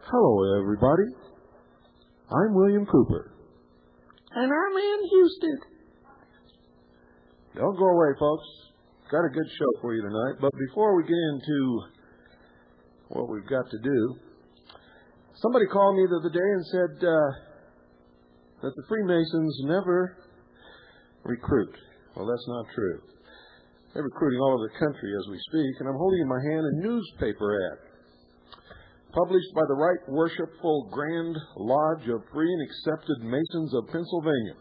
Hello, everybody. I'm William Cooper. And I'm Ann Houston. Don't go away, folks. Got a good show for you tonight. But before we get into what we've got to do, somebody called me the other day and said that the Freemasons never recruit. Well, that's not true. They're recruiting all over the country as we speak, and I'm holding in my hand a newspaper ad published by the Right Worshipful Grand Lodge of Free and Accepted Masons of Pennsylvania.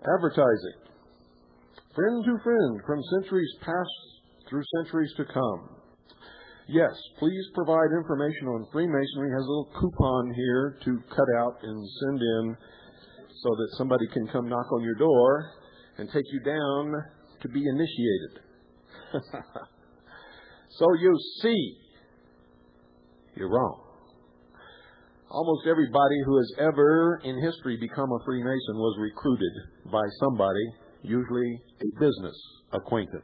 Advertising. Friend to friend, from centuries past through centuries to come. Yes, please provide information on Freemasonry. Has a little coupon here to cut out and send in so that somebody can come knock on your door and take you down to be initiated. So you see, you're wrong. Almost everybody who has ever in history become a Freemason was recruited by somebody, usually a business acquaintance.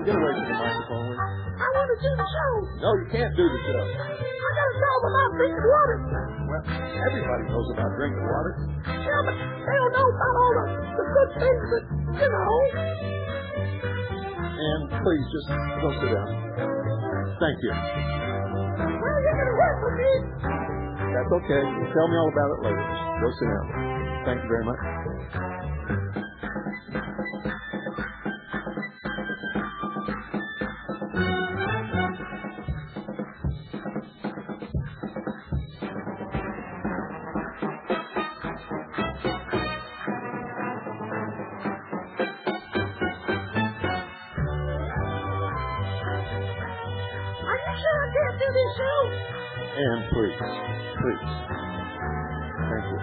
Get away from the microphone. I want to do the show. No, you can't do the show. I got to tell them about drinking water. Well, everybody knows about drinking water. Yeah, but they don't know about all the good things that, you know. And please, just go sit down. Thank you. Well, you're going to work with me. That's okay. You tell me all about it later. Just go sit down. Thank you very much. And please. Thank you.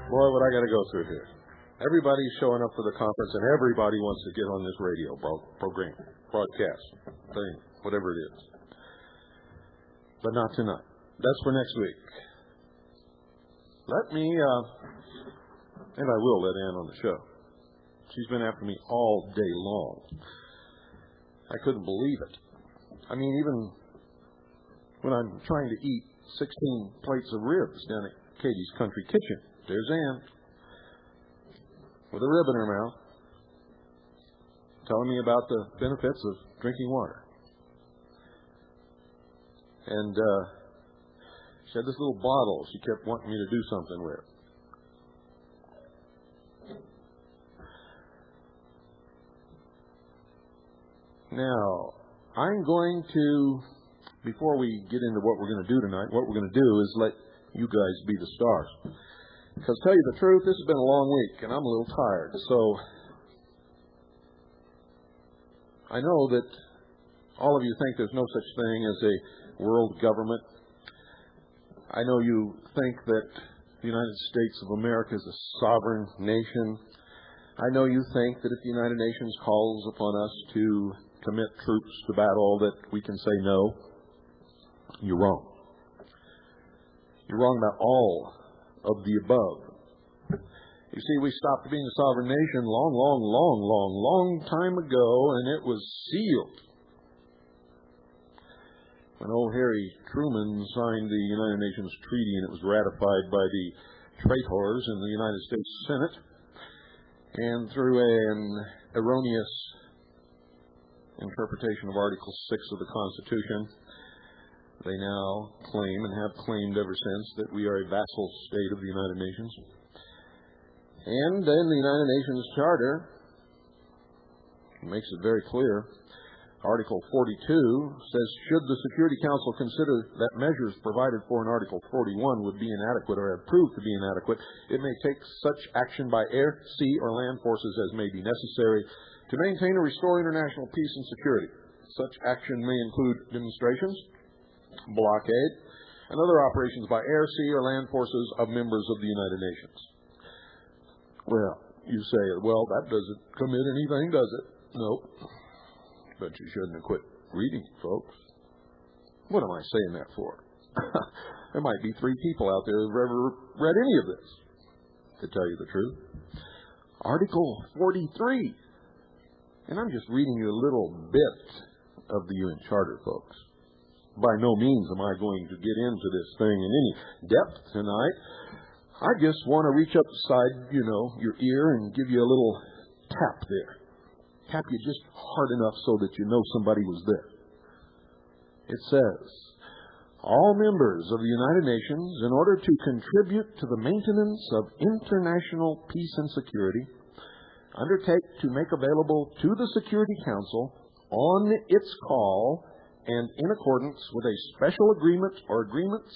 Boy, what I got to go through here. Everybody's showing up for the conference, and everybody wants to get on this radio program, broadcast, thing, whatever it is. But not tonight. That's for next week. Let me, and I will let Ann on the show. She's been after me all day long. I couldn't believe it. I mean, even when I'm trying to eat 16 plates of ribs down at Katie's Country Kitchen, there's Ann with a rib in her mouth telling me about the benefits of drinking water. And she had this little bottle she kept wanting me to do something with. Now, I'm going to, before we get into what we're going to do tonight, what we're going to do is let you guys be the stars. Because to tell you the truth, this has been a long week, and I'm a little tired. So, I know that all of you think there's no such thing as a world government. I know you think that the United States of America is a sovereign nation. I know you think that if the United Nations calls upon us to commit troops to battle that we can say no. You're wrong. You're wrong about all of the above. You see, we stopped being a sovereign nation long time ago, and it was sealed when old Harry Truman signed the United Nations Treaty, and it was ratified by the traitors in the United States Senate. And through an erroneous interpretation of Article 6 of the Constitution, they now claim, and have claimed ever since, that we are a vassal state of the United Nations. And then the United Nations Charter makes it very clear. Article 42 says, should the Security Council consider that measures provided for in Article 41 would be inadequate or have proved to be inadequate, it may take such action by air, sea, or land forces as may be necessary to maintain or restore international peace and security. Such action may include demonstrations, blockade, and other operations by air, sea, or land forces of members of the United Nations. Well, you say, well, that doesn't commit anything, does it? Nope. But you shouldn't have quit reading, folks. What am I saying that for? There might be 3 people out there who've ever read any of this, to tell you the truth. Article 43. And I'm just reading you a little bit of the UN Charter, folks. By no means am I going to get into this thing in any depth tonight. I just want to reach up beside, your ear and give you a little tap there. Tap you just hard enough so that you know somebody was there. It says, all members of the United Nations, in order to contribute to the maintenance of international peace and security, undertake to make available to the Security Council, on its call and in accordance with a special agreement or agreements,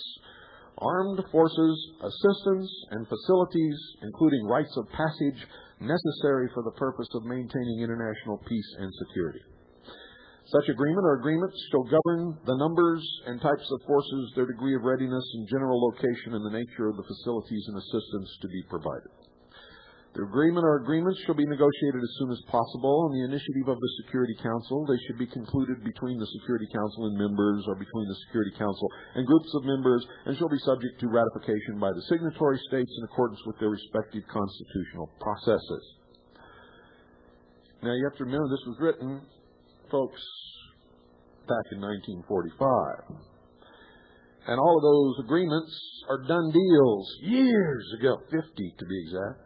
armed forces, assistance, and facilities, including rites of passage, necessary for the purpose of maintaining international peace and security. Such agreement or agreements shall govern the numbers and types of forces, their degree of readiness, and general location and the nature of the facilities and assistance to be provided. The agreement or agreements shall be negotiated as soon as possible on the initiative of the Security Council. They should be concluded between the Security Council and members, or between the Security Council and groups of members, and shall be subject to ratification by the signatory states in accordance with their respective constitutional processes. Now, you have to remember this was written, folks, back in 1945. And all of those agreements are done deals years ago, 50 to be exact.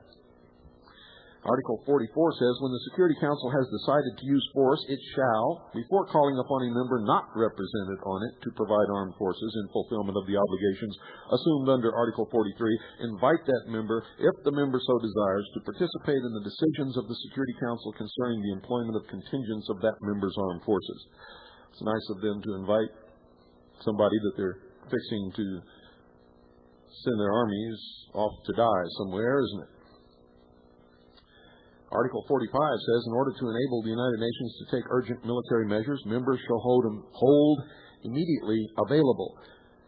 Article 44 says, when the Security Council has decided to use force, it shall, before calling upon a member not represented on it to provide armed forces in fulfillment of the obligations assumed under Article 43, invite that member, if the member so desires, to participate in the decisions of the Security Council concerning the employment of contingents of that member's armed forces. It's nice of them to invite somebody that they're fixing to send their armies off to die somewhere, isn't it? Article 45 says, in order to enable the United Nations to take urgent military measures, members shall hold immediately available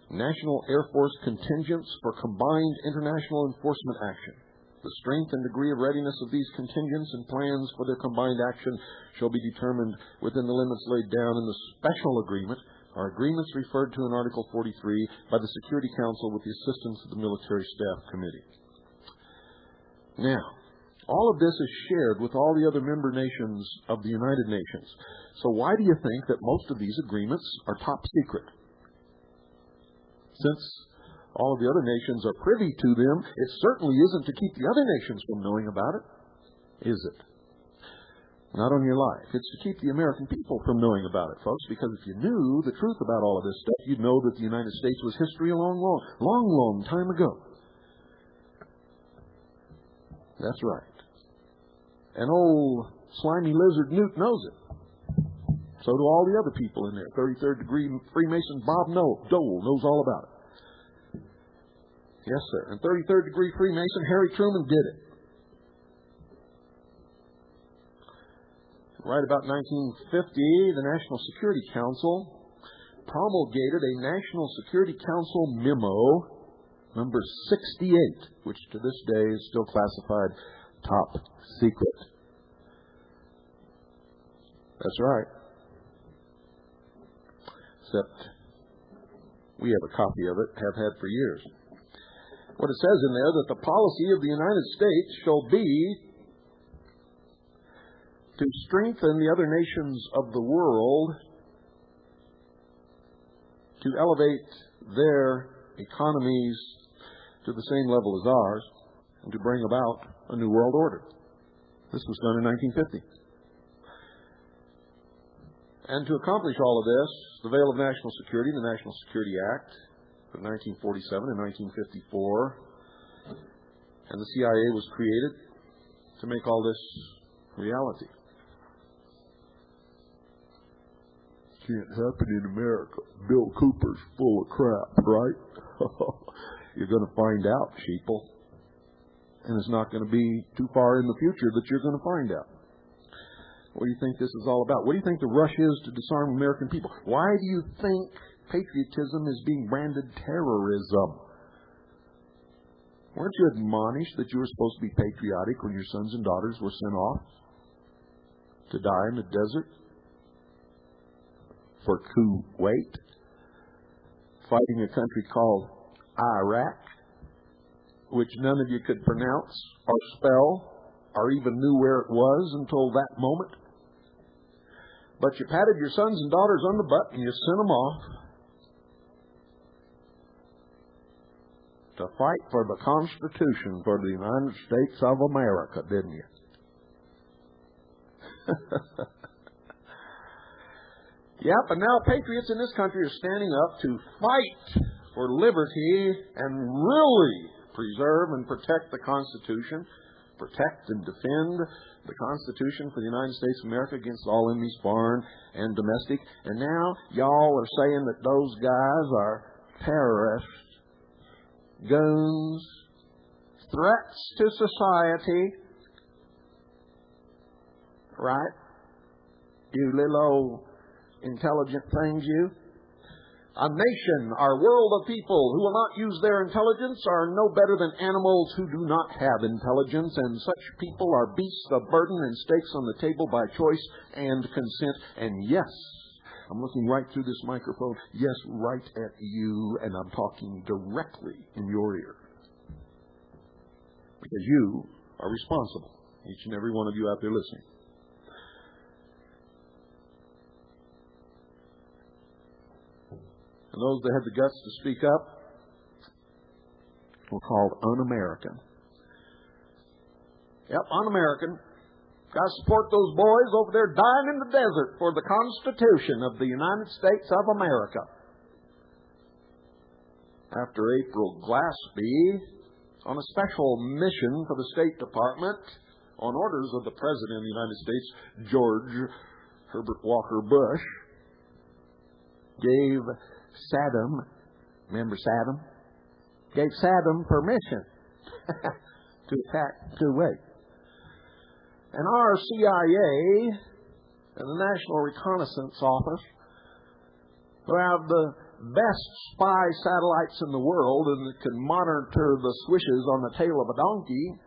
national Air Force contingents for combined international enforcement action. The strength and degree of readiness of these contingents and plans for their combined action shall be determined within the limits laid down in the special agreement, or agreements referred to in Article 43, by the Security Council with the assistance of the Military Staff Committee. Now, all of this is shared with all the other member nations of the United Nations. So why do you think that most of these agreements are top secret? Since all of the other nations are privy to them, it certainly isn't to keep the other nations from knowing about it, is it? Not on your life. It's to keep the American people from knowing about it, folks, because if you knew the truth about all of this stuff, you'd know that the United States was history a long time ago. That's right. And old slimy lizard Newt knows it. So do all the other people in there. 33rd degree Freemason Bob Dole knows all about it. Yes, sir. And 33rd degree Freemason Harry Truman did it. Right about 1950, the National Security Council promulgated a National Security Council memo, number 68, which to this day is still classified top secret. That's right. Except we have a copy of it, have had for years. What it says in there, that the policy of the United States shall be to strengthen the other nations of the world, to elevate their economies to the same level as ours, and to bring about a new world order. This was done in 1950. And to accomplish all of this, the veil of national security, the National Security Act of 1947 and 1954, and the CIA was created to make all this reality. Can't happen in America. Bill Cooper's full of crap, right? You're going to find out, sheeple. And it's not going to be too far in the future that you're going to find out. What do you think this is all about? What do you think the rush is to disarm American people? Why do you think patriotism is being branded terrorism? Weren't you admonished that you were supposed to be patriotic when your sons and daughters were sent off to die in the desert for Kuwait, fighting a country called Iraq, which none of you could pronounce or spell or even knew where it was until that moment? But you patted your sons and daughters on the butt and you sent them off to fight for the Constitution for the United States of America, didn't you? Yep, and now patriots in this country are standing up to fight for liberty and really preserve and protect the Constitution, protect and defend the Constitution for the United States of America against all enemies, foreign and domestic. And now y'all are saying that those guys are terrorists, goons, threats to society. Right? You little old intelligent things, you. A nation, our world of people who will not use their intelligence are no better than animals who do not have intelligence, and such people are beasts of burden and stakes on the table by choice and consent. And yes, I'm looking right through this microphone, yes, right at you, and I'm talking directly in your ear. Because you are responsible, each and every one of you out there listening. And those that had the guts to speak up were called un-American. Yep, un-American. Got to support those boys over there dying in the desert for the Constitution of the United States of America. After April Glaspie, on a special mission for the State Department, on orders of the President of the United States, George Herbert Walker Bush, gave Saddam, remember Saddam? Gave Saddam permission to attack Kuwait. And our CIA and the National Reconnaissance Office, who have the best spy satellites in the world and that can monitor the swishes on the tail of a donkey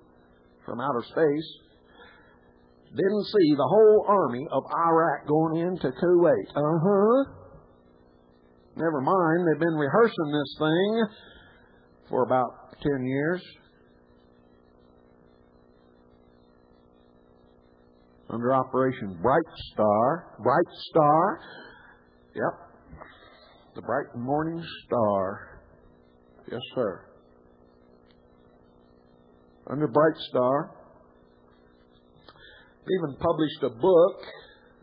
from outer space, didn't see the whole army of Iraq going into Kuwait. Never mind, they've been rehearsing this thing for about 10 years. Under Operation Bright Star. Yep. The Bright Morning Star. Yes, sir. Under Bright Star. They even published a book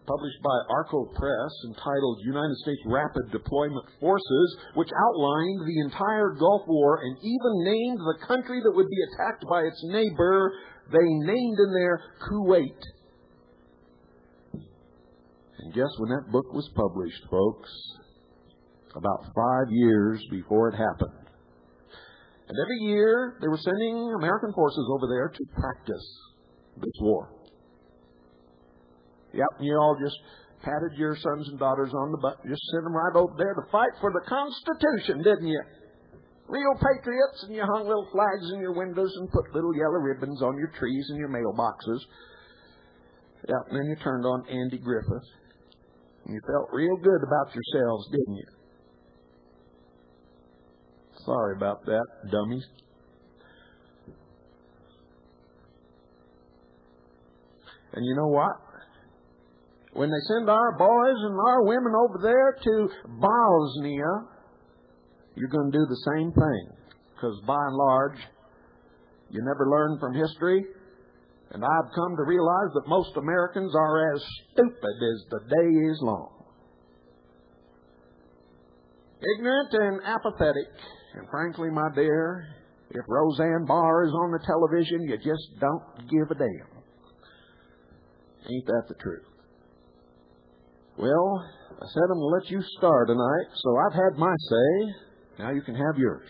published by Arco Press entitled United States Rapid Deployment Forces, which outlined the entire Gulf War and even named the country that would be attacked by its neighbor. They named in there Kuwait. And guess when that book was published, folks? About 5 years before it happened. And every year they were sending American forces over there to practice this war. Yep, you all just patted your sons and daughters on the butt. Just sent them right over there to fight for the Constitution, didn't you? Real patriots, and you hung little flags in your windows and put little yellow ribbons on your trees and your mailboxes. Yeah, and then you turned on Andy Griffith, and you felt real good about yourselves, didn't you? Sorry about that, dummies. And you know what? When they send our boys and our women over there to Bosnia, you're going to do the same thing. Because by and large, you never learn from history. And I've come to realize that most Americans are as stupid as the day is long. Ignorant and apathetic. And frankly, my dear, if Roseanne Barr is on the television, you just don't give a damn. Ain't that the truth? Well, I said I'm going to let you start tonight, so I've had my say. Now you can have yours.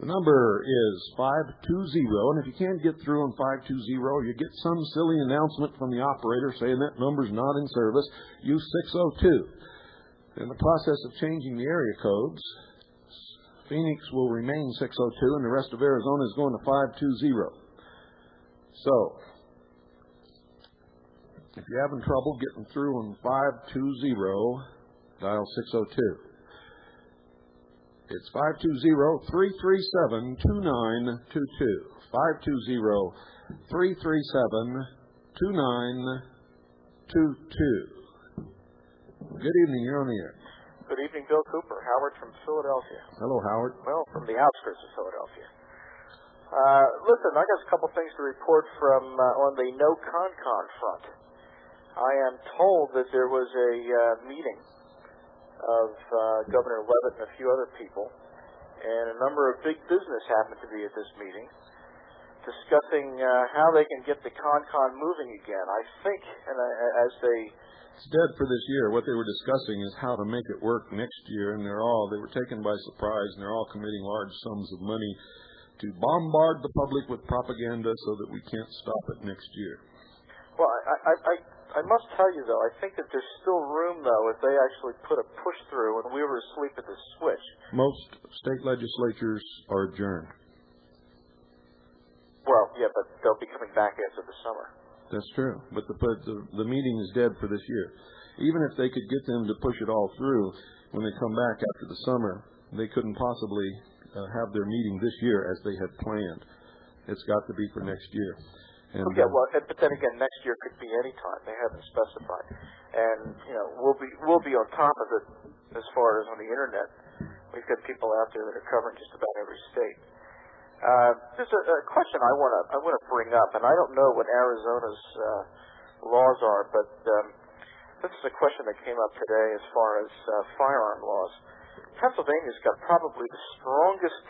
The number is 520, and if you can't get through on 520, you get some silly announcement from the operator saying that number's not in service, use 602. In the process of changing the area codes, Phoenix will remain 602, and the rest of Arizona is going to 520. So, if you're having trouble getting through on 520, dial 602. It's 520-337-2922. 520-337-2922. Good evening. You're on the air. Good evening, Bill Cooper. Howard from Philadelphia. Hello, Howard. Well, from the outskirts of Philadelphia. Listen, I got a couple things to report from on the no con front. I am told that there was a meeting of Governor Leavitt and a few other people, and a number of big business happened to be at this meeting, discussing how they can get the con moving again. I think, and as they... It's dead for this year. What they were discussing is how to make it work next year, and they were taken by surprise, and they're all committing large sums of money to bombard the public with propaganda so that we can't stop it next year. Well, I must tell you, though, I think that there's still room, though, if they actually put a push through and we were asleep at the switch. Most state legislatures are adjourned. Well, yeah, but they'll be coming back after the summer. That's true. But the meeting is dead for this year. Even if they could get them to push it all through, when they come back after the summer, they couldn't possibly have their meeting this year as they had planned. It's got to be for next year. And, yeah, well, but then again, next year could be any time. They haven't specified, and we'll be on top of it as far as on the internet. We've got people out there that are covering just about every state. There's a question I want to bring up, and I don't know what Arizona's laws are, but this is a question that came up today as far as firearm laws. Pennsylvania's got probably the strongest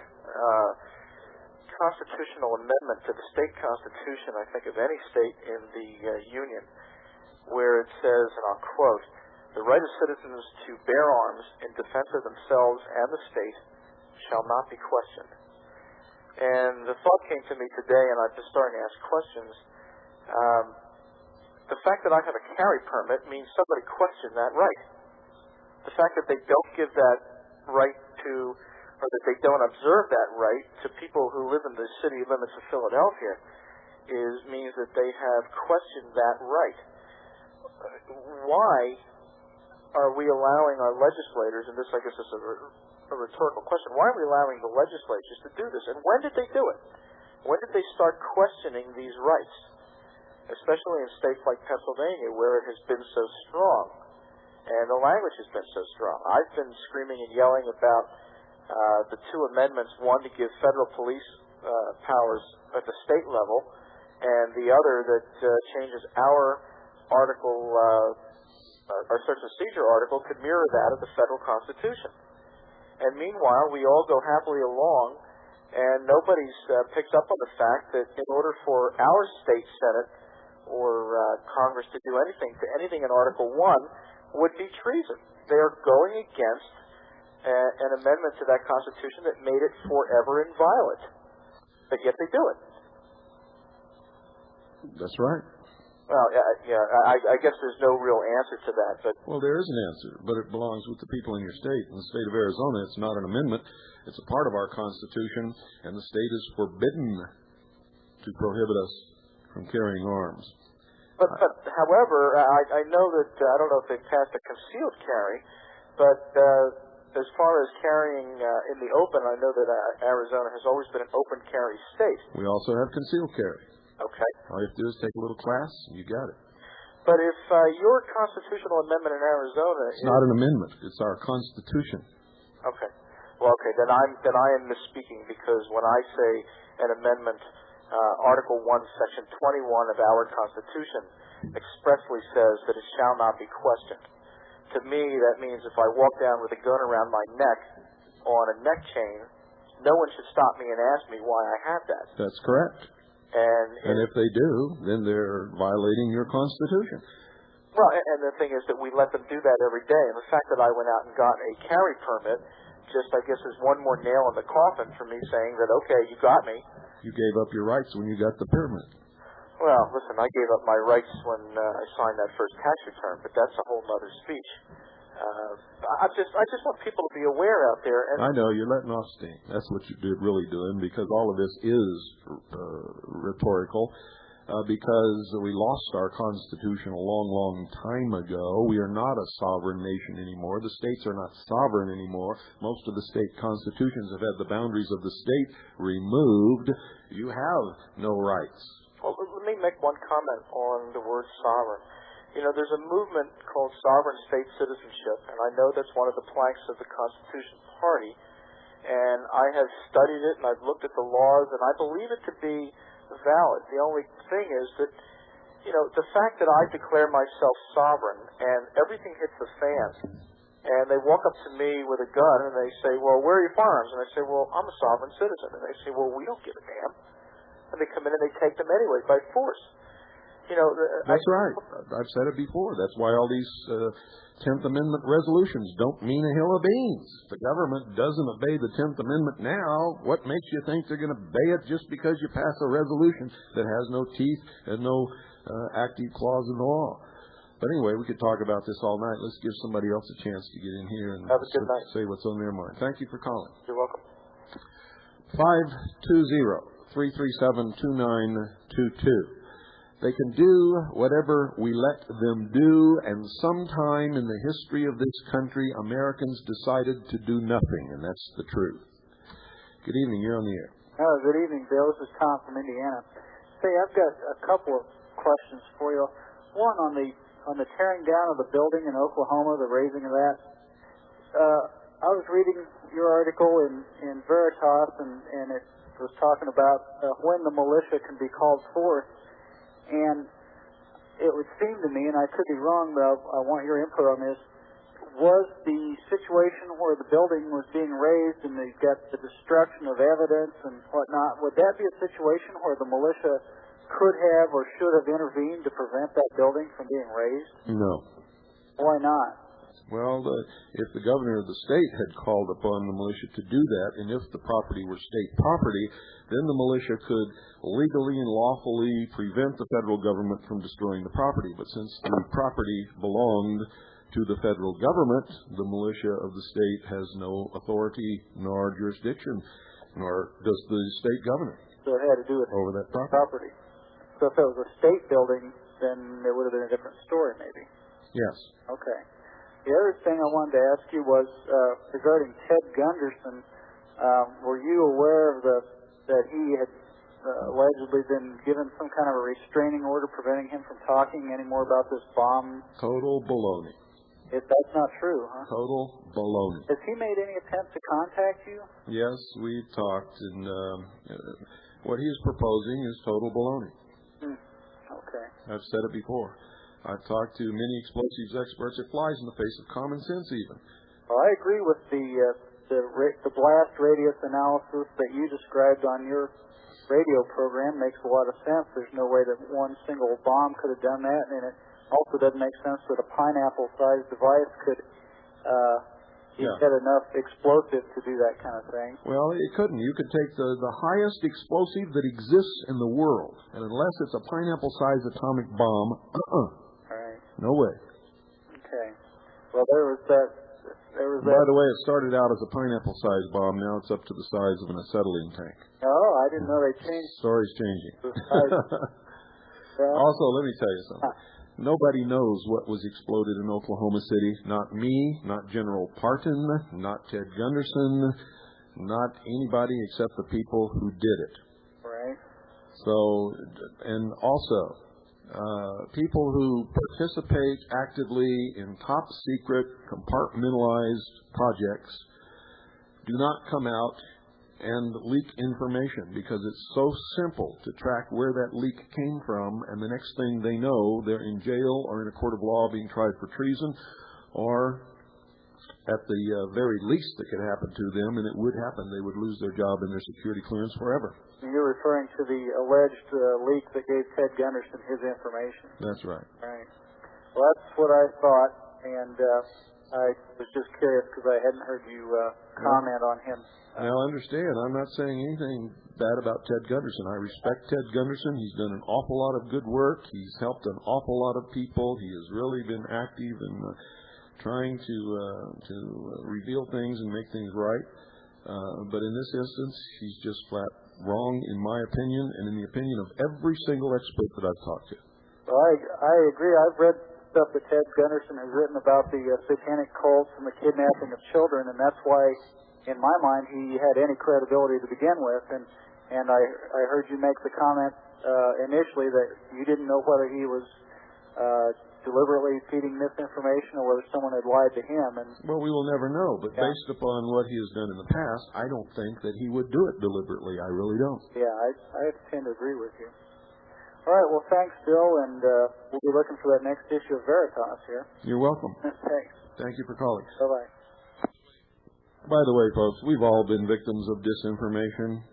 constitutional amendment to the state constitution, I think, of any state in the Union, where it says, and I'll quote, "The right of citizens to bear arms in defense of themselves and the state shall not be questioned." And the thought came to me today, and I'm just starting to ask questions. The fact that I have a carry permit means somebody questioned that right. The fact that they don't give that right to, or that they don't observe that right to people who live in the city limits of Philadelphia means that they have questioned that right. Why are we allowing our legislators, and this I guess is a rhetorical question, why are we allowing the legislatures to do this? And when did they do it? When did they start questioning these rights? Especially in states like Pennsylvania, where it has been so strong, and the language has been so strong. I've been screaming and yelling about the two amendments, one to give federal police powers at the state level, and the other that changes our article, our search and seizure article, could mirror that of the federal Constitution. And meanwhile, we all go happily along, and nobody picks up on the fact that in order for our state Senate or Congress to do anything in Article 1 would be treason. They are going against an amendment to that Constitution that made it forever inviolate. But yet they do it. That's right. Well, I guess there's no real answer to that. But well, there is an answer, but it belongs with the people in your state. In the state of Arizona, it's not an amendment. It's a part of our Constitution, and the state is forbidden to prohibit us from carrying arms. But however, I know that, I don't know if they've passed a concealed carry, but as far as carrying in the open, I know that Arizona has always been an open carry state. We also have concealed carry. Okay. All you have to do is take a little class, and you got it. But if your constitutional amendment in Arizona It's not an amendment. It's our Constitution. Okay. Well, okay, then I am misspeaking, because when I say an amendment, Article 1, Section 21 of our Constitution expressly says that it shall not be questioned. To me, that means if I walk down with a gun around my neck on a neck chain, no one should stop me and ask me why I have that. That's correct. And if they do, then they're violating your Constitution. Well, and the thing is that we let them do that every day. And the fact that I went out and got a carry permit just, I guess, is one more nail in the coffin for me saying that, okay, you got me. You gave up your rights when you got the permit. Well, listen, I gave up my rights when I signed that first tax return, but that's a whole other speech. I just want people to be aware out there. And I know, you're letting off steam. That's what you're really doing, because all of this is rhetorical. Because we lost our Constitution a long, long time ago. We are not a sovereign nation anymore. The states are not sovereign anymore. Most of the state constitutions have had the boundaries of the state removed. You have no rights. Well, let me make one comment on the word sovereign. You know, there's a movement called sovereign state citizenship, and I know that's one of the planks of the Constitution Party. And I have studied it, and I've looked at the laws, and I believe it to be valid. The only thing is that, you know, the fact that I declare myself sovereign and everything hits the fan, and they walk up to me with a gun and they say, well, where are your firearms? And I say, well, I'm a sovereign citizen. And they say, well, we don't give a damn. And they come in and they take them anyway by force. You know, that's right. I've said it before. That's why all these 10th Amendment resolutions don't mean a hill of beans. If the government doesn't obey the 10th Amendment now, what makes you think they're going to obey it just because you pass a resolution that has no teeth and no active clause in the law? But anyway, we could talk about this all night. Let's give somebody else a chance to get in here and have a good night. Say what's on their mind. Thank you for calling. You're welcome. 520-337-2922. They can do whatever we let them do, and sometime in the history of this country, Americans decided to do nothing, and that's the truth. Good evening. You're on the air. Oh, good evening, Bill. This is Tom from Indiana. Say, I've got a couple of questions for you. One on the tearing down of the building in Oklahoma, the raising of that. I was reading your article in Veritas, and it was talking about when the militia can be called forth. And it would seem to me, and I could be wrong, but I want your input on this, was the situation where the building was being raised and they've got the destruction of evidence and whatnot, would that be a situation where the militia could have or should have intervened to prevent that building from being raised? No. Why not? Well, if the governor of the state had called upon the militia to do that, and if the property were state property, then the militia could legally and lawfully prevent the federal government from destroying the property. But since the property belonged to the federal government, the militia of the state has no authority nor jurisdiction, nor does the state governor. So it had to do with over that property. So if it was a state building, then it would have been a different story, maybe. Yes. Okay. The other thing I wanted to ask you was regarding Ted Gunderson. Were you aware of that he had allegedly been given some kind of a restraining order preventing him from talking any more about this bomb? Total baloney. That's not true, huh? Total baloney. Has he made any attempt to contact you? Yes, we talked, and what he is proposing is total baloney. Okay. I've said it before. I've talked to many explosives experts. It flies in the face of common sense, even. Well, I agree with the blast radius analysis that you described on your radio program. Makes a lot of sense. There's no way that one single bomb could have done that, and it also doesn't make sense that a pineapple-sized device could he Yeah. had enough explosive to do that kind of thing. Well, it couldn't. You could take the highest explosive that exists in the world, and unless it's a pineapple-sized atomic bomb, All right. no way. Okay. Well, there was that. By the way, it started out as a pineapple-sized bomb. Now it's up to the size of an acetylene tank. Oh, I didn't know they changed Story's changing. the size. Well, Also, let me tell you something. Nobody knows what was exploded in Oklahoma City. Not me, not General Parton, not Ted Gunderson, not anybody except the people who did it. right. So, and also, people who participate actively in top secret, compartmentalized projects do not come out and leak information because it's so simple to track where that leak came from, and the next thing they know, they're in jail or in a court of law being tried for treason, or at the very least that could happen to them, and it would happen, they would lose their job and their security clearance forever. You're referring to the alleged leak that gave Ted Gunderson his information. That's right. Right. Well, that's what I thought, and I was just curious because I hadn't heard you comment on him. Now, understand, I'm not saying anything bad about Ted Gunderson. I respect Ted Gunderson. He's done an awful lot of good work. He's helped an awful lot of people. He has really been active in trying to reveal things and make things right. But in this instance, he's just flat wrong, in my opinion, and in the opinion of every single expert that I've talked to. Well, I agree. I've read stuff that Ted Gunderson has written about the satanic cults and the kidnapping of children, and that's why, in my mind, he had any credibility to begin with. And I heard you make the comment initially that you didn't know whether he was deliberately feeding misinformation or whether someone had lied to him. And well, we will never know, but based upon what he has done in the past, I don't think that he would do it deliberately. I really don't. Yeah, I tend to agree with you. All right, well, thanks, Bill, and we'll be looking for that next issue of Veritas here. You're welcome. Thanks. Thank you for calling. Bye-bye. By the way, folks, we've all been victims of disinformation.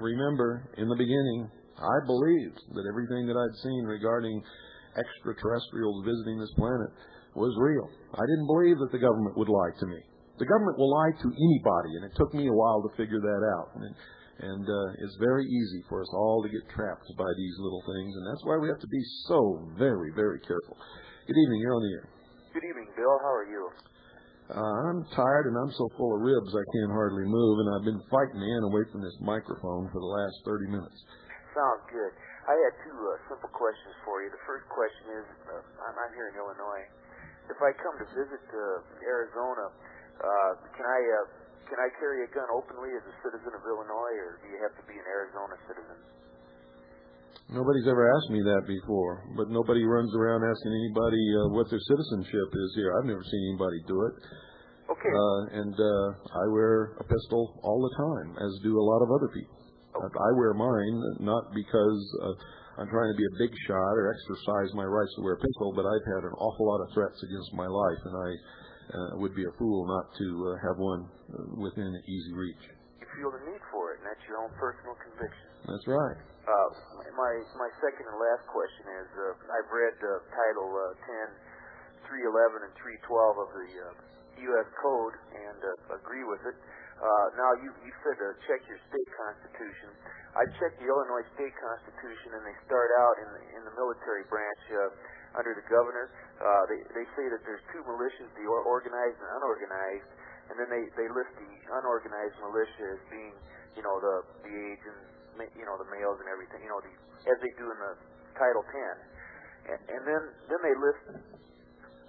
Remember, in the beginning, I believed that everything that I'd seen regarding extraterrestrials visiting this planet was real. I didn't believe that the government would lie to me. The government will lie to anybody, and it took me a while to figure that out. And it's very easy for us all to get trapped by these little things, and that's why we have to be so very, very careful. Good evening. You're on the air. Good evening, Bill. How are you? I'm tired, and I'm so full of ribs I can't hardly move, and I've been fighting the end away from this microphone for the last 30 minutes. Sounds good. I had two simple questions for you. The first question is, I'm here in Illinois. If I come to visit Arizona, can I carry a gun openly as a citizen of Illinois, or do you have to be an Arizona citizen? Nobody's ever asked me that before, but nobody runs around asking anybody what their citizenship is here. I've never seen anybody do it. Okay. I wear a pistol all the time, as do a lot of other people. Okay. I wear mine not because I'm trying to be a big shot or exercise my rights to wear a pistol, but I've had an awful lot of threats against my life, and I would be a fool not to have one within easy reach. You feel the need for it, and that's your own personal conviction. That's right. My second and last question is, I've read Title 10, 311, and 312 of the U.S. Code and agree with it. Now, you said check your state constitution. I checked the Illinois state constitution, and they start out in the military branch under the governor. They say that there's two militias, the organized and unorganized, and then they list the unorganized militia as being, the agents, the males and everything, as they do in the Title 10. And then they list,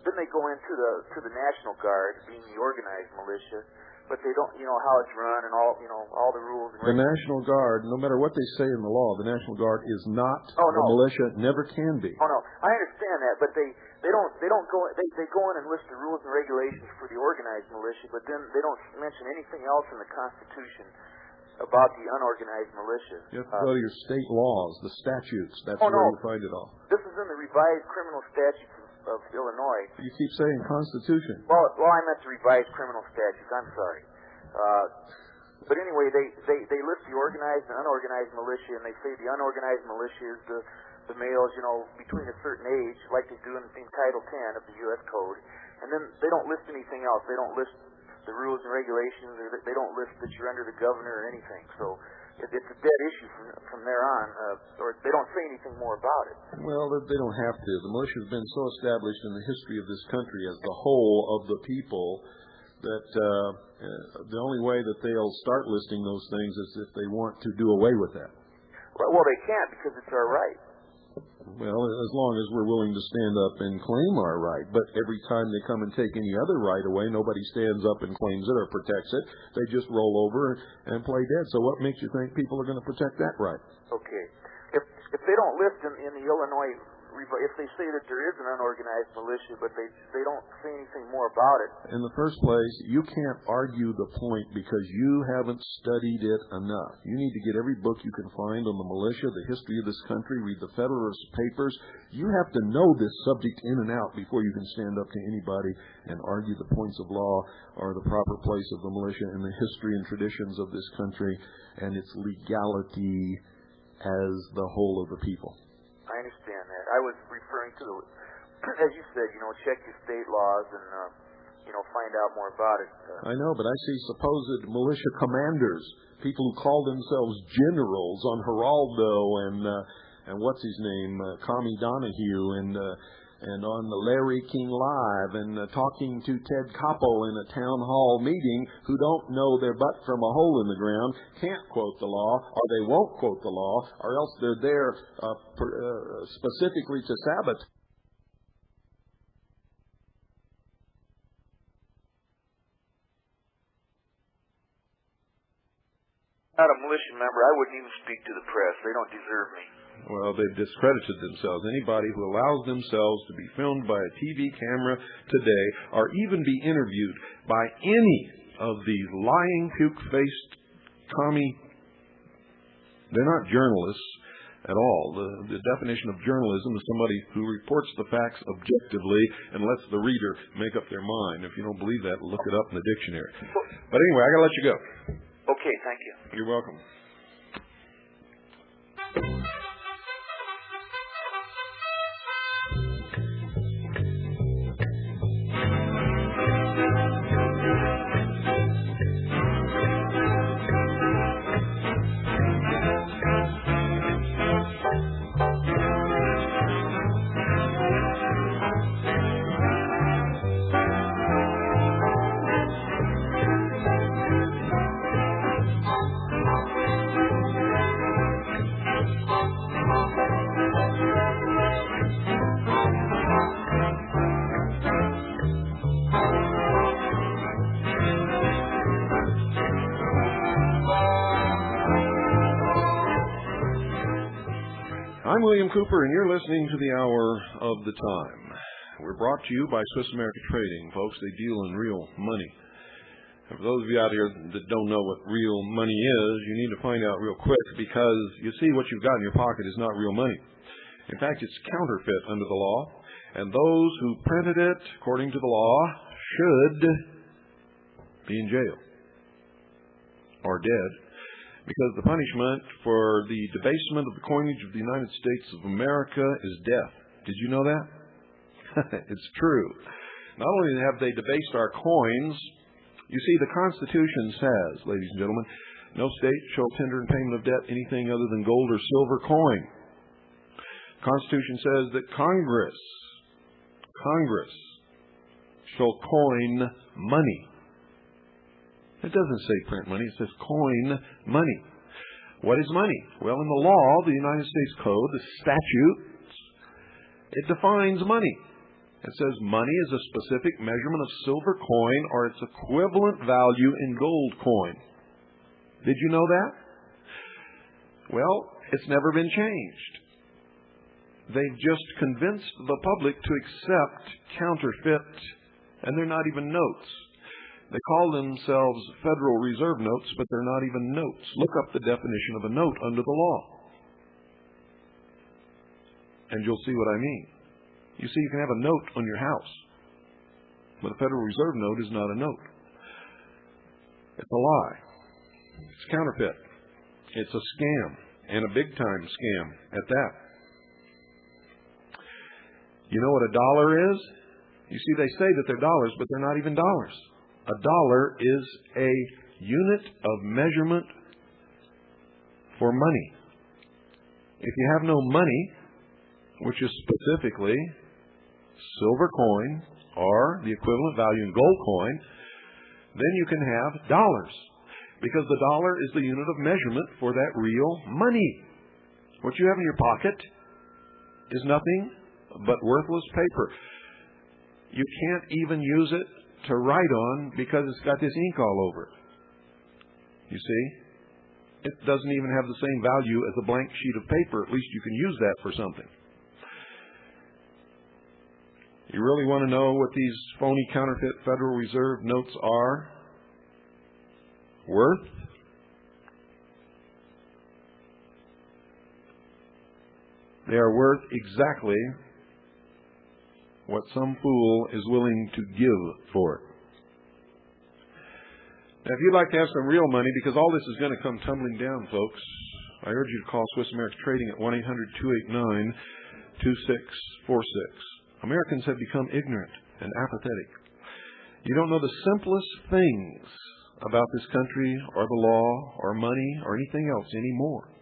then they go into the National Guard being the organized militia. But they don't, how it's run and all the rules. And the National Guard, no matter what they say in the law, the National Guard is not the militia, never can be. Oh no, I understand that, but they don't go. They go in and list the rules and regulations for the organized militia, but then they don't mention anything else in the Constitution about the unorganized militia. You have to go to your state laws, the statutes. That's where you find it all. This is in the revised criminal statutes of Illinois. You keep saying Constitution. Well, I meant the revised criminal statutes. I'm sorry. But anyway, they list the organized and unorganized militia, and they say the unorganized militia is the males, between a certain age, like they do in Title 10 of the U.S. Code. And then they don't list anything else. They don't list the rules and regulations, or they don't list that you're under the governor or anything. So it's a dead issue from there on, or they don't say anything more about it. Well, they don't have to. The militia has been so established in the history of this country as the whole of the people that the only way that they'll start listing those things is if they want to do away with that. Well, they can't because it's our right. Well, as long as we're willing to stand up and claim our right. But every time they come and take any other right away, nobody stands up and claims it or protects it. They just roll over and play dead. So what makes you think people are going to protect that right? Okay. If they don't list in the Illinois, if they say that there is an unorganized militia, but they don't say anything more about it. In the first place, you can't argue the point because you haven't studied it enough. You need to get every book you can find on the militia, the history of this country, read the Federalist Papers. You have to know this subject in and out before you can stand up to anybody and argue the points of law or the proper place of the militia in the history and traditions of this country and its legality as the whole of the people. I understand that. I was referring to as you said, check your state laws and, find out more about it. I know, but I see supposed militia commanders, people who call themselves generals on Geraldo and what's his name, Tommy Donahue, and on the Larry King Live, and talking to Ted Koppel in a town hall meeting, who don't know their butt from a hole in the ground, can't quote the law, or they won't quote the law, or else they're there specifically to sabotage. Not a militia member. I wouldn't even speak to the press. They don't deserve me. Well, they've discredited themselves. Anybody who allows themselves to be filmed by a TV camera today, or even be interviewed by any of these lying, puke-faced commie, they're not journalists at all. The definition of journalism is somebody who reports the facts objectively and lets the reader make up their mind. If you don't believe that, look it up in the dictionary. But anyway, I got to let you go. Okay, thank you. You're welcome. I'm William Cooper, and you're listening to the Hour of the Time. We're brought to you by Swiss America Trading. Folks, they deal in real money. And for those of you out here that don't know what real money is, you need to find out real quick, because you see, what you've got in your pocket is not real money. In fact, it's counterfeit under the law, and those who printed it, according to the law, should be in jail or dead. Because the punishment for the debasement of the coinage of the United States of America is death. Did you know that? It's true. Not only have they debased our coins, you see, the Constitution says, ladies and gentlemen, no state shall tender in payment of debt anything other than gold or silver coin. The Constitution says that Congress shall coin money. It doesn't say print money, it says coin money. What is money? Well, in the law, the United States Code, the statutes, it defines money. It says money is a specific measurement of silver coin or its equivalent value in gold coin. Did you know that? Well, it's never been changed. They've just convinced the public to accept counterfeit, and they're not even notes. They call themselves Federal Reserve notes, but they're not even notes. Look up the definition of a note under the law, and you'll see what I mean. You see, you can have a note on your house, but a Federal Reserve note is not a note. It's a lie. It's counterfeit. It's a scam, and a big-time scam at that. You know what a dollar is? You see, they say that they're dollars, but they're not even dollars. A dollar is a unit of measurement for money. If you have no money, which is specifically silver coin or the equivalent value in gold coin, then you can have dollars, because the dollar is the unit of measurement for that real money. What you have in your pocket is nothing but worthless paper. You can't even use it to write on because it's got this ink all over it. You see? It doesn't even have the same value as a blank sheet of paper. At least you can use that for something. You really want to know what these phony counterfeit Federal Reserve notes are worth? They are worth exactly what some fool is willing to give for it. Now, if you'd like to have some real money, because all this is going to come tumbling down, folks, I urge you to call Swiss America Trading at 1-800-289-2646. Americans have become ignorant and apathetic. You don't know the simplest things about this country or the law or money or anything else anymore.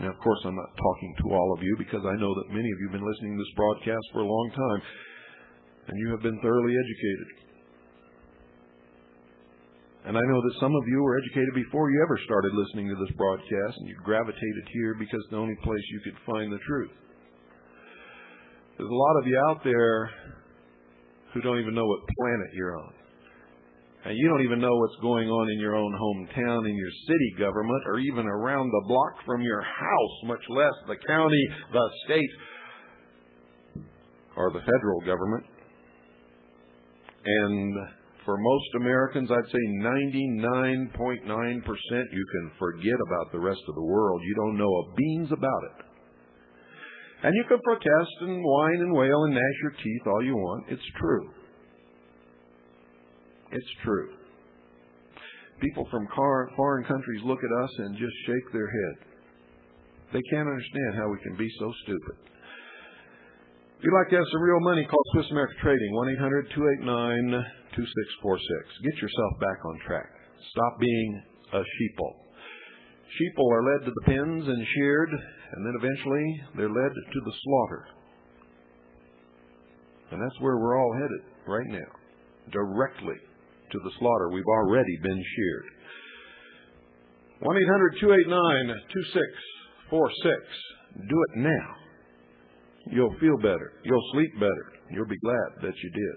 Now, of course, I'm not talking to all of you, because I know that many of you have been listening to this broadcast for a long time, and you have been thoroughly educated. And I know that some of you were educated before you ever started listening to this broadcast, and you gravitated here because it's the only place you could find the truth. There's a lot of you out there who don't even know what planet you're on. And you don't even know what's going on in your own hometown, in your city government, or even around the block from your house, much less the county, the state, or the federal government. And for most Americans, I'd say 99.9%, you can forget about the rest of the world. You don't know a beans about it. And you can protest and whine and wail and gnash your teeth all you want. It's true. It's true. People from foreign countries look at us and just shake their head. They can't understand how we can be so stupid. If you'd like to have some real money, call Swiss America Trading, 1-800-289-2646. Get yourself back on track. Stop being a sheeple. Sheeple are led to the pens and sheared, and then eventually they're led to the slaughter. And that's where we're all headed right now, directly to the slaughter. We've already been sheared. 1-800-289-2646. Do it now. You'll feel better. You'll sleep better. You'll be glad that you did.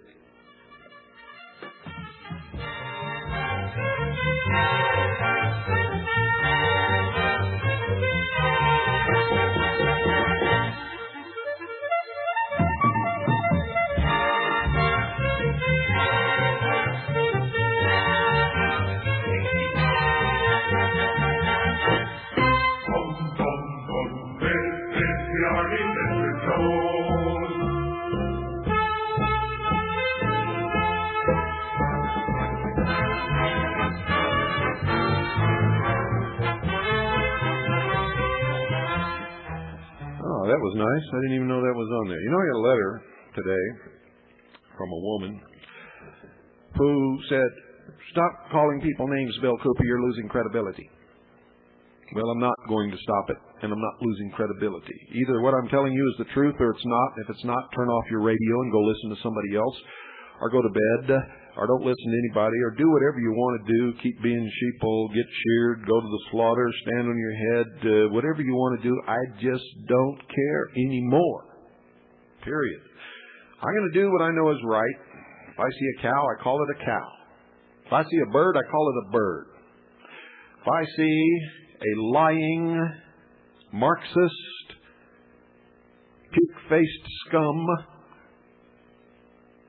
That was nice. I didn't even know that was on there. You know, I got a letter today from a woman who said, "Stop calling people names, Bill Cooper. You're losing credibility." Well, I'm not going to stop it, and I'm not losing credibility. Either what I'm telling you is the truth or it's not. If it's not, turn off your radio and go listen to somebody else, or go to bed, or don't listen to anybody, or do whatever you want to do. Keep being sheeple, get sheared, go to the slaughter, stand on your head, whatever you want to do. I just don't care anymore. Period. I'm going to do what I know is right. If I see a cow, I call it a cow. If I see a bird, I call it a bird. If I see a lying, Marxist, puke-faced scum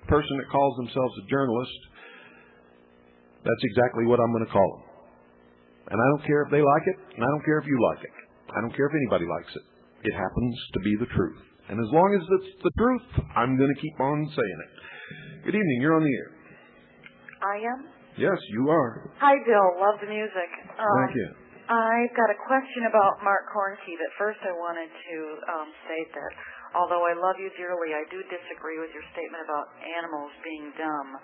person that calls themselves a journalist, that's exactly what I'm going to call them. And I don't care if they like it, and I don't care if you like it. I don't care if anybody likes it. It happens to be the truth. And as long as it's the truth, I'm going to keep on saying it. Good evening. You're on the air. I am? Yes, you are. Hi, Bill. Love the music. Thank you. I've got a question about Mark Hornke, but first I wanted to state that although I love you dearly, I do disagree with your statement about animals being dumb.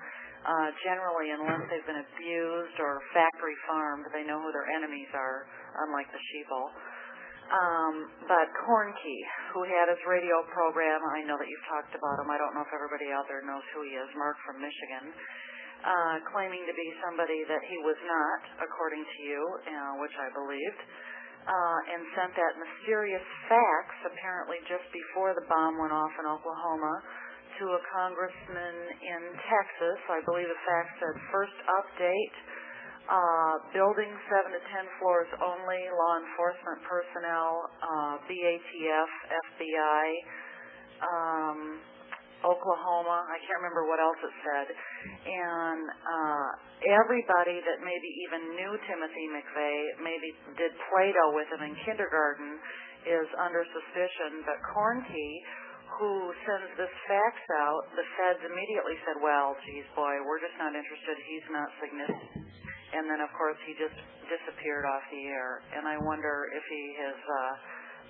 Generally, unless they've been abused or factory farmed, they know who their enemies are, unlike the sheeple. But Cornkey, who had his radio program, I know that you've talked about him. I don't know if everybody out there knows who he is. Mark from Michigan, claiming to be somebody that he was not, according to you, which I believed, and sent that mysterious fax, apparently just before the bomb went off in Oklahoma, to a congressman in Texas. I believe the fax said, first update, building 7 to 10 floors only, law enforcement personnel, BATF, FBI, Oklahoma, I can't remember what else it said. And everybody that maybe even knew Timothy McVeigh, maybe did Play-Doh with him in kindergarten, is under suspicion. But Cornkey, who sends this fax out, the feds immediately said, well, geez, boy, we're just not interested. He's not significant. And then, of course, he just disappeared off the air. And I wonder if he is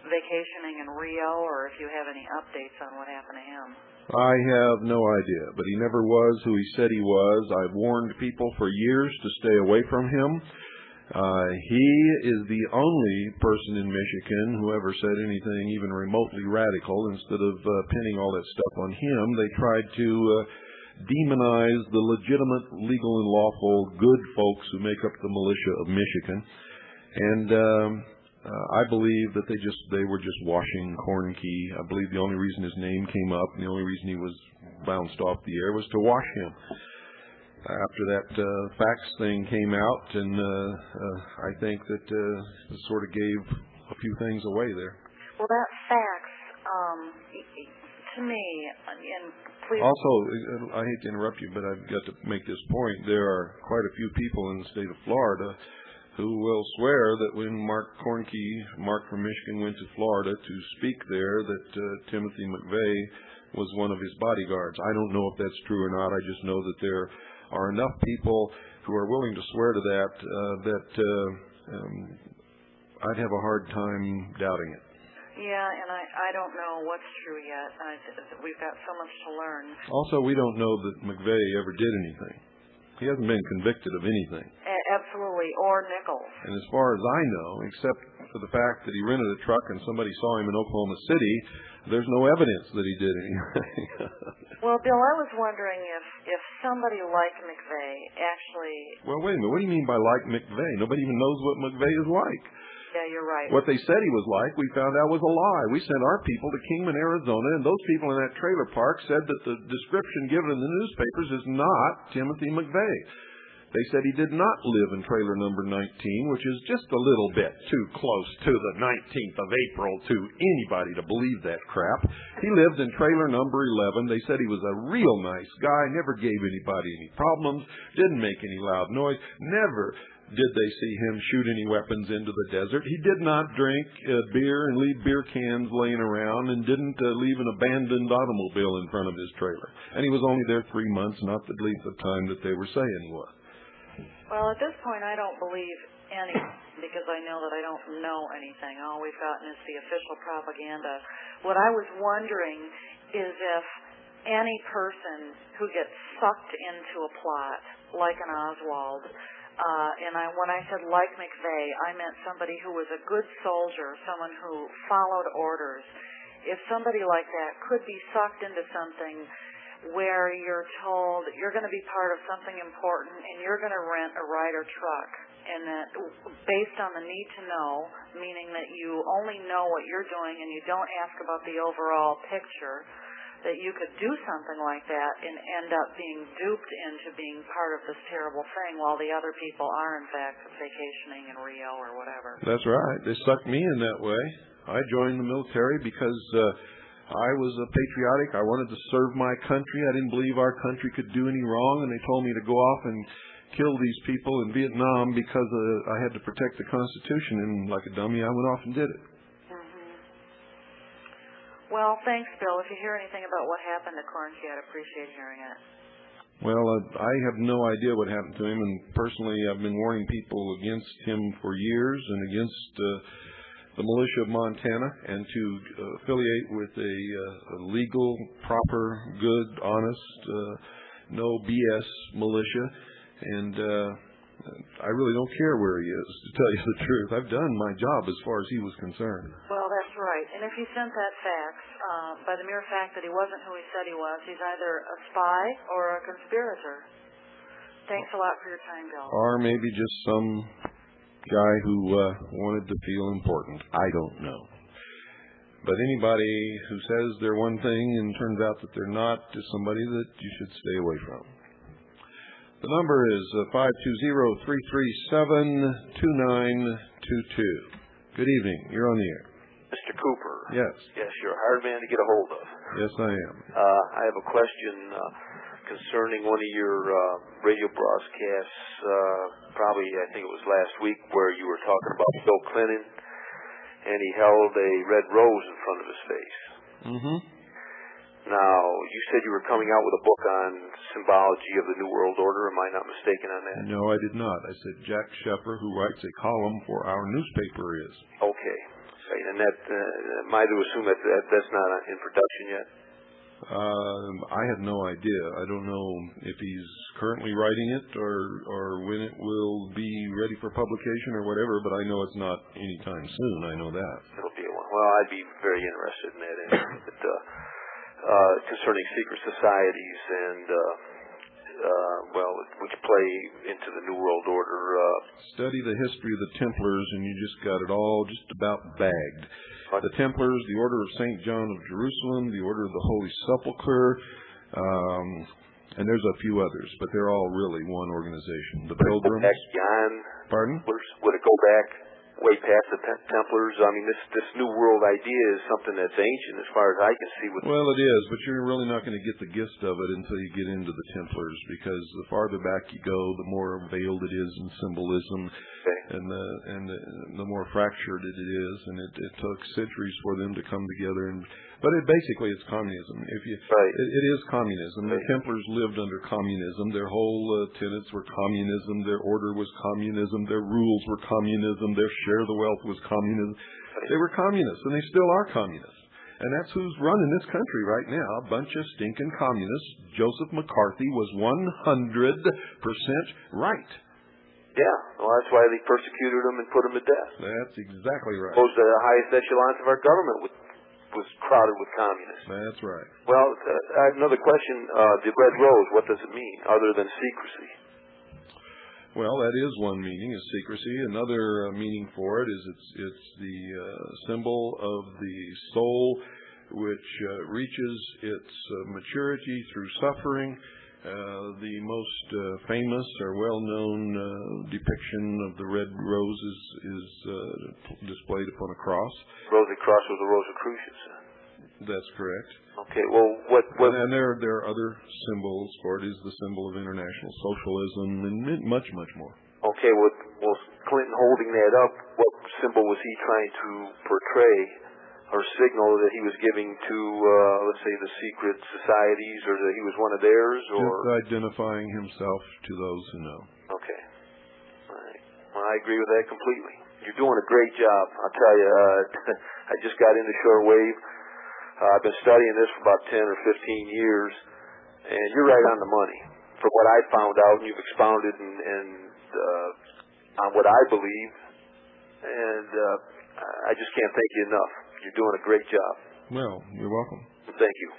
vacationing in Rio, or if you have any updates on what happened to him. I have no idea, but he never was who he said he was. I've warned people for years to stay away from him. He is the only person in Michigan who ever said anything even remotely radical. Instead of pinning all that stuff on him, they tried to demonize the legitimate, legal, and lawful good folks who make up the militia of Michigan. And I believe that they were just washing Cornkey. I believe the only reason his name came up, and the only reason he was bounced off the air, was to wash him. After that fax thing came out, and I think that it sort of gave a few things away there. Well, that fax, to me, and please... Also, I hate to interrupt you, but I've got to make this point. There are quite a few people in the state of Florida who will swear that when Mark from Michigan, went to Florida to speak there, that Timothy McVeigh was one of his bodyguards. I don't know if that's true or not. I just know that there are enough people who are willing to swear to that I'd have a hard time doubting it. Yeah, and I don't know what's true yet. We've got so much to learn. Also, we don't know that McVeigh ever did anything. He hasn't been convicted of anything. Absolutely, or Nichols. And as far as I know, except for the fact that he rented a truck and somebody saw him in Oklahoma City, there's no evidence that he did anything. Well, Bill, I was wondering if somebody like McVeigh actually... Well, wait a minute. What do you mean by like McVeigh? Nobody even knows what McVeigh is like. Yeah, you're right. What they said he was like, we found out was a lie. We sent our people to Kingman, Arizona, and those people in that trailer park said that the description given in the newspapers is not Timothy McVeigh. They said he did not live in trailer number 19, which is just a little bit too close to the 19th of April to anybody to believe that crap. He lived in trailer number 11. They said he was a real nice guy, never gave anybody any problems, didn't make any loud noise, never did they see him shoot any weapons into the desert. He did not drink beer and leave beer cans laying around, and didn't leave an abandoned automobile in front of his trailer. And he was only there 3 months, not the length of time that they were saying he was. Well, at this point, I don't believe anything, because I know that I don't know anything. All we've gotten is the official propaganda. What I was wondering is if any person who gets sucked into a plot, like an Oswald, and when I said like McVeigh, I meant somebody who was a good soldier, someone who followed orders. If somebody like that could be sucked into something where you're told you're going to be part of something important and you're going to rent a Ryder truck, and that based on the need to know, meaning that you only know what you're doing and you don't ask about the overall picture, that you could do something like that and end up being duped into being part of this terrible thing while the other people are, in fact, vacationing in Rio or whatever. That's right. They sucked me in that way. I joined the military because I was patriotic. I wanted to serve my country. I didn't believe our country could do any wrong, and they told me to go off and kill these people in Vietnam because I had to protect the Constitution, and like a dummy, I went off and did it. Well, thanks, Bill. If you hear anything about what happened to Cornkey, I'd appreciate hearing it. Well, I have no idea what happened to him, and personally I've been warning people against him for years and against the militia of Montana, and to affiliate with a legal, proper, good, honest no BS militia, and I really don't care where he is, to tell you the truth. I've done my job as far as he was concerned. Well, that's right. And if he sent that fax, by the mere fact that he wasn't who he said he was, he's either a spy or a conspirator. Thanks a lot for your time, Bill. Or maybe just some guy who wanted to feel important. I don't know. But anybody who says they're one thing and turns out that they're not is somebody that you should stay away from. The number is 520-337-2922. Good evening. You're on the air. Mr. Cooper. Yes. Yes, you're a hard man to get a hold of. Yes, I am. I have a question concerning one of your radio broadcasts, probably I think it was last week, where you were talking about Bill Clinton, and he held a red rose in front of his face. Mm-hmm. Now, you said you were coming out with a book on symbology of the New World Order. Am I not mistaken on that? No, I did not. I said Jack Sheffer, who writes a column for our newspaper, is. Okay. And that, am I to assume that that's not in production yet? I have no idea. I don't know if he's currently writing it or when it will be ready for publication or whatever, but I know it's not anytime soon. I know that. It'll be a while. Well, I'd be very interested in that. Concerning secret societies and, which play into the New World Order. Study the history of the Templars and you just got it all just about bagged. The Templars, the Order of St. John of Jerusalem, the Order of the Holy Sepulchre, and there's a few others, but they're all really one organization. The Pilgrims. Pardon? Would it go back way past the Templars? I mean, this New World idea is something that's ancient as far as I can see. Well, it is, but you're really not going to get the gist of it until you get into the Templars, because the farther back you go, the more veiled it is in symbolism, and the more fractured it is, and it took centuries for them to come together. But basically, it's communism. It is communism. The Templars lived under communism. Their whole tenets were communism. Their order was communism. Their rules were communism. Their share of the wealth was communism. They were communists, and they still are communists. And that's who's running this country right now, a bunch of stinking communists. Joseph McCarthy was 100% right. Yeah, well, that's why they persecuted him and put him to death. That's exactly right. Suppose the highest echelons of our government was crowded with communists. That's right. Well, I have another question. The red rose, what does it mean, other than secrecy? Well, that is one meaning, is secrecy. Another meaning for it is it's the symbol of the soul which reaches its maturity through suffering. The most famous or well-known depiction of the red rose is displayed upon a cross. Rosy Cross was the Rosicrucius. That's correct. Okay, well, what... And there are other symbols for it. Is the symbol of international socialism and much, much more. Okay, well, Clinton holding that up, what symbol was he trying to portray or signal that he was giving to, let's say, the secret societies, or that he was one of theirs? Or just identifying himself to those who know. Okay. All right. Well, I agree with that completely. You're doing a great job. I'll tell you, I just got into shortwave. I've been studying this for about 10 or 15 years, and you're right on the money. From what I found out, and you've expounded on what I believe, and I just can't thank you enough. You're doing a great job. Well, you're welcome. Thank you.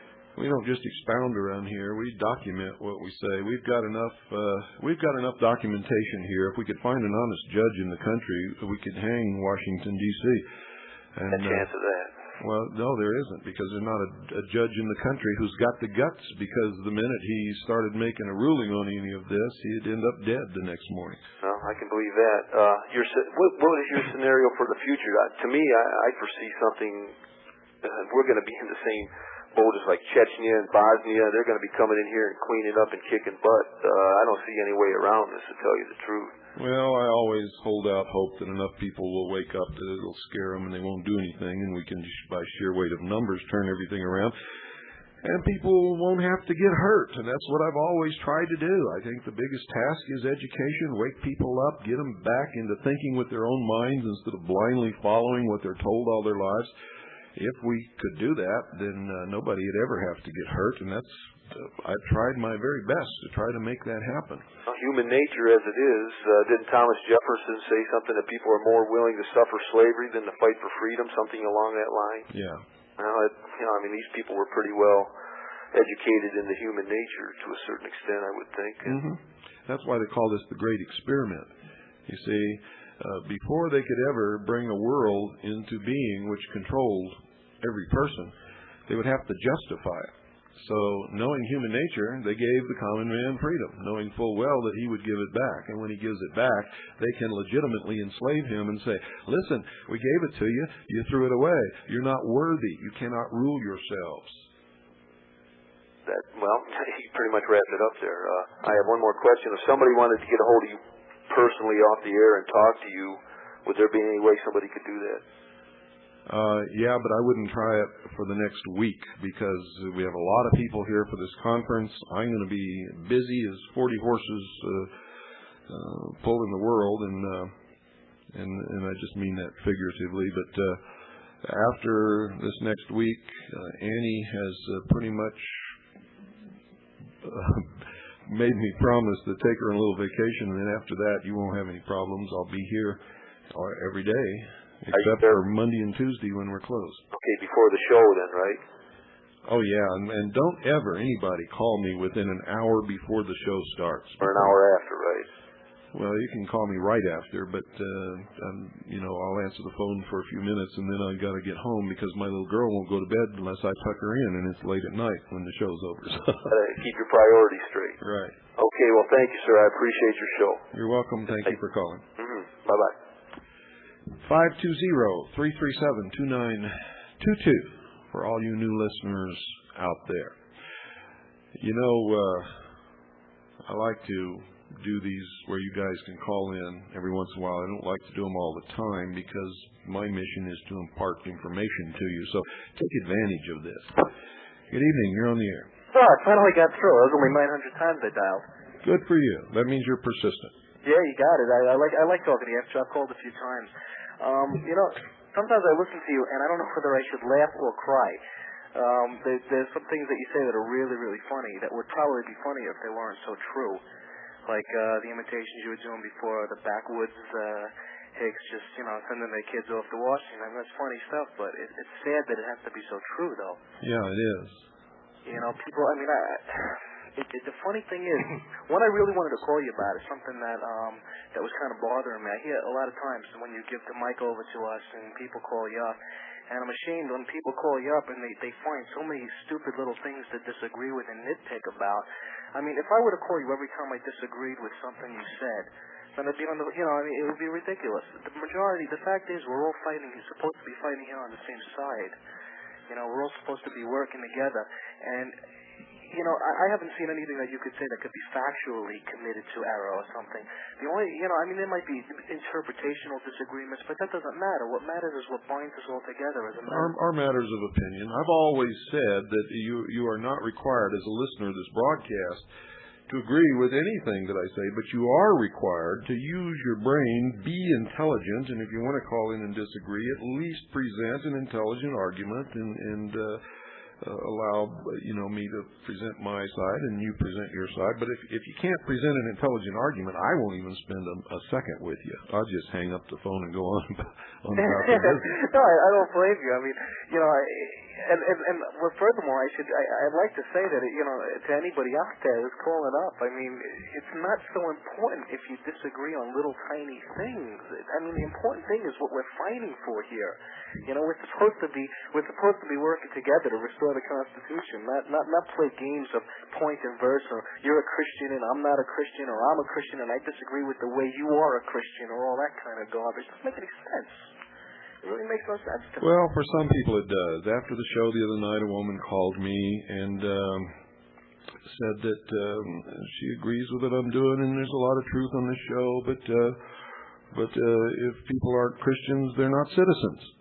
We don't just expound around here. We document what we say. We've got enough documentation here. If we could find an honest judge in the country, we could hang Washington, D.C. A chance of that. Well, no, there isn't, because there's not a judge in the country who's got the guts, because the minute he started making a ruling on any of this, he'd end up dead the next morning. Well, I can believe that. What is your scenario for the future? To me, I foresee something, we're going to be in the same boat as like Chechnya and Bosnia. They're going to be coming in here and cleaning up and kicking butt. I don't see any way around this, to tell you the truth. Well, I always hold out hope that enough people will wake up that it'll scare them and they won't do anything, and we can, by sheer weight of numbers, turn everything around. And people won't have to get hurt, and that's what I've always tried to do. I think the biggest task is education, wake people up, get them back into thinking with their own minds instead of blindly following what they're told all their lives. If we could do that, then nobody would ever have to get hurt, and that's I've tried my very best to try to make that happen. Well, human nature as it is, didn't Thomas Jefferson say something that people are more willing to suffer slavery than to fight for freedom, something along that line? Yeah. Well, these people were pretty well educated into human nature to a certain extent, I would think. Mm-hmm. That's why they call this the Great Experiment. You see, before they could ever bring a world into being which controlled every person, they would have to justify it. So, knowing human nature, they gave the common man freedom, knowing full well that he would give it back. And when he gives it back, they can legitimately enslave him and say, listen, we gave it to you, you threw it away. You're not worthy. You cannot rule yourselves. He pretty much wrapped it up there. I have one more question. If somebody wanted to get a hold of you personally off the air and talk to you, would there be any way somebody could do that? Yeah, but I wouldn't try it for the next week because we have a lot of people here for this conference. I'm going to be busy as 40 horses pulling the world, and I just mean that figuratively. But after this next week, Annie has pretty much made me promise to take her on a little vacation, and then after that, you won't have any problems. I'll be here every day. Except for Monday and Tuesday when we're closed. Okay, before the show then, right? Oh, yeah, and don't ever anybody call me within an hour before the show starts. Or an hour after, right? Well, you can call me right after, but, I'll answer the phone for a few minutes, and then I've got to get home because my little girl won't go to bed unless I tuck her in, and it's late at night when the show's over. Keep your priorities straight. Right. Okay, well, thank you, sir. I appreciate your show. You're welcome. Thank you for calling. Mm-hmm. Bye-bye. 520-337-2922 for all you new listeners out there. I like to do these where you guys can call in every once in a while. I don't like to do them all the time because my mission is to impart information to you. So take advantage of this. Good evening. You're on the air. Oh, I finally got through. It was only 900 times I dialed. Good for you. That means you're persistent. Yeah, you got it. I like talking to you after I've called a few times. Sometimes I listen to you and I don't know whether I should laugh or cry. There's some things that you say that are really, really funny that would probably be funnier if they weren't so true. Like the imitations you were doing before, the backwoods Hicks just, sending their kids off to Washington. I mean, that's funny stuff, but it's sad that it has to be so true, though. Yeah, it is. People, the funny thing is, what I really wanted to call you about is something that was kind of bothering me. I hear a lot of times when you give the mic over to us and people call you up, and I'm ashamed when people call you up and they find so many stupid little things to disagree with and nitpick about. I mean, if I were to call you every time I disagreed with something you said, then it'd be it would be ridiculous. The fact is, we're all supposed to be fighting here on the same side. We're all supposed to be working together, and I haven't seen anything that you could say that could be factually committed to error or something. The only, there might be interpretational disagreements, but that doesn't matter. What matters is what binds us all together as a matter. Our matters of opinion. I've always said that you are not required as a listener of this broadcast to agree with anything that I say, but you are required to use your brain, be intelligent, and if you want to call in and disagree, at least present an intelligent argument and allow me to present my side and you present your side. But if you can't present an intelligent argument, I won't even spend a second with you. I'll just hang up the phone and go on about the business. No, I don't blame you. I mean, and furthermore, I'd like to say that to anybody out there who's calling up, I mean, it's not so important if you disagree on little tiny things. I mean, the important thing is what we're fighting for here. We're supposed to be working together to restore the Constitution, not play games of point and verse, or you're a Christian and I'm not a Christian, or I'm a Christian and I disagree with the way you are a Christian, or all that kind of garbage. It doesn't make any sense. It really makes no sense to me. Well, for some people it does. After the show the other night, a woman called me and said that she agrees with what I'm doing and there's a lot of truth on this show, but if people aren't Christians, they're not citizens.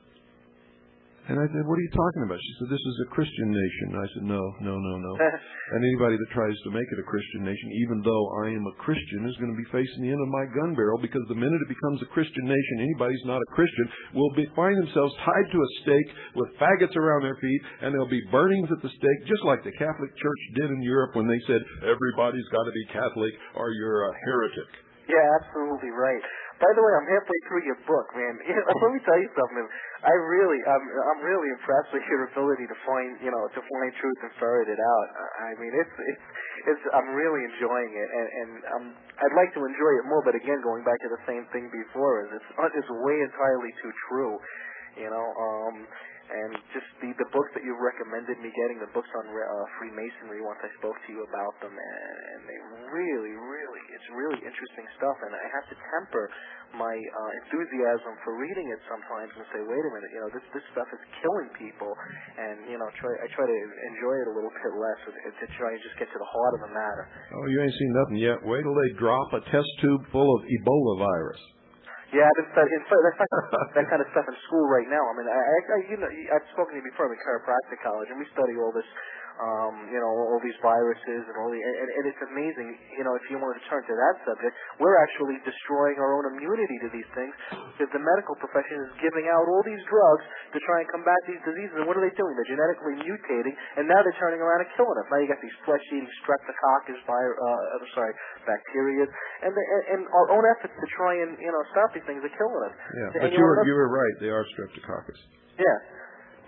And I said, what are you talking about? She said, this is a Christian nation. I said, no. And anybody that tries to make it a Christian nation, even though I am a Christian, is going to be facing the end of my gun barrel, because the minute it becomes a Christian nation, anybody who's not a Christian will find themselves tied to a stake with faggots around their feet, and there'll be burnings at the stake, just like the Catholic Church did in Europe when they said, everybody's got to be Catholic or you're a heretic. Yeah, absolutely right. By the way, I'm halfway through your book, man. Let me tell you something. I'm really impressed with your ability to find truth and ferret it out. I mean, I'm really enjoying it, and I'd like to enjoy it more. But again, going back to the same thing before, it's way entirely too true, And just the books that you recommended me getting, the books on Freemasonry, once I spoke to you about them, and they really, it's really interesting stuff. And I have to temper my enthusiasm for reading it sometimes and say, wait a minute, this stuff is killing people, and I try to enjoy it a little bit less to try and just get to the heart of the matter. Oh, you ain't seen nothing yet. Wait till they drop a test tube full of Ebola virus. Yeah, I've been studying that kind of stuff in school right now. I mean, I've spoken to you before. I'm in chiropractic college, and we study all this, all these viruses and and it's amazing. If you wanted to turn to that subject, we're actually destroying our own immunity to these things, because the medical profession is giving out all these drugs to try and combat these diseases. And what are they doing? They're genetically mutating, and now they're turning around and killing us. Now you got these flesh-eating streptococcus bacteria, and our own efforts to try and stop these things are killing us. Yeah, but you were right. They are streptococcus. Yeah.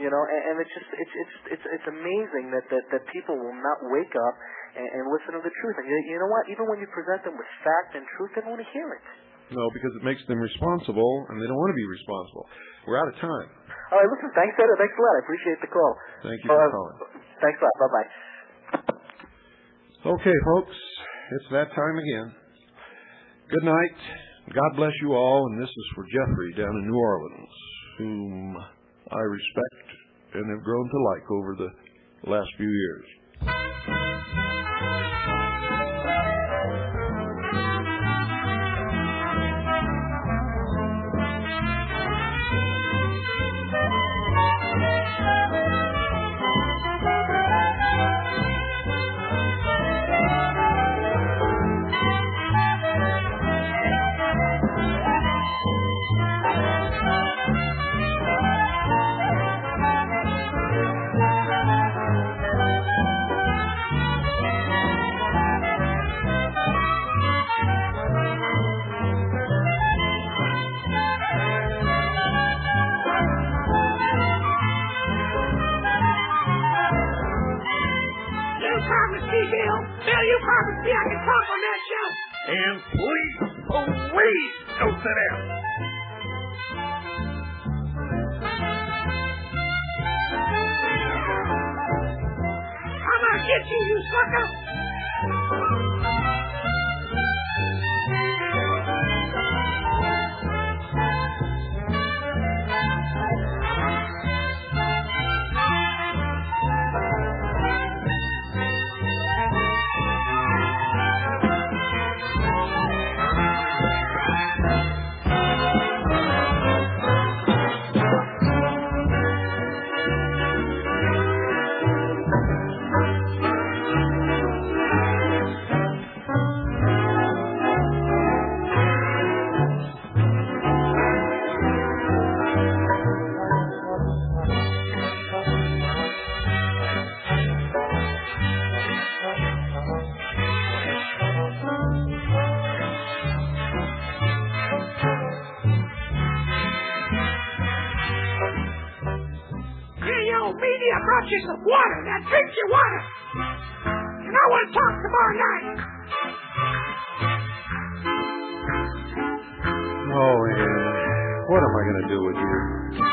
And it's amazing that people will not wake up and listen to the truth. And you know what? Even when you present them with fact and truth, they don't want to hear it. No, because it makes them responsible, and they don't want to be responsible. We're out of time. All right, listen, thanks a lot. I appreciate the call. Thank you for calling. Thanks a lot. Bye-bye. Okay, folks, it's that time again. Good night. God bless you all, and this is for Jeffrey down in New Orleans, whom I respect and have grown to like over the last few years. Bill, you promised me I could talk on that show. And please, don't sit down. I'm gonna get you, you sucker. Media brought you some water. Now drink your water. And I want to talk tomorrow night. Oh, Ann, what am I going to do with you?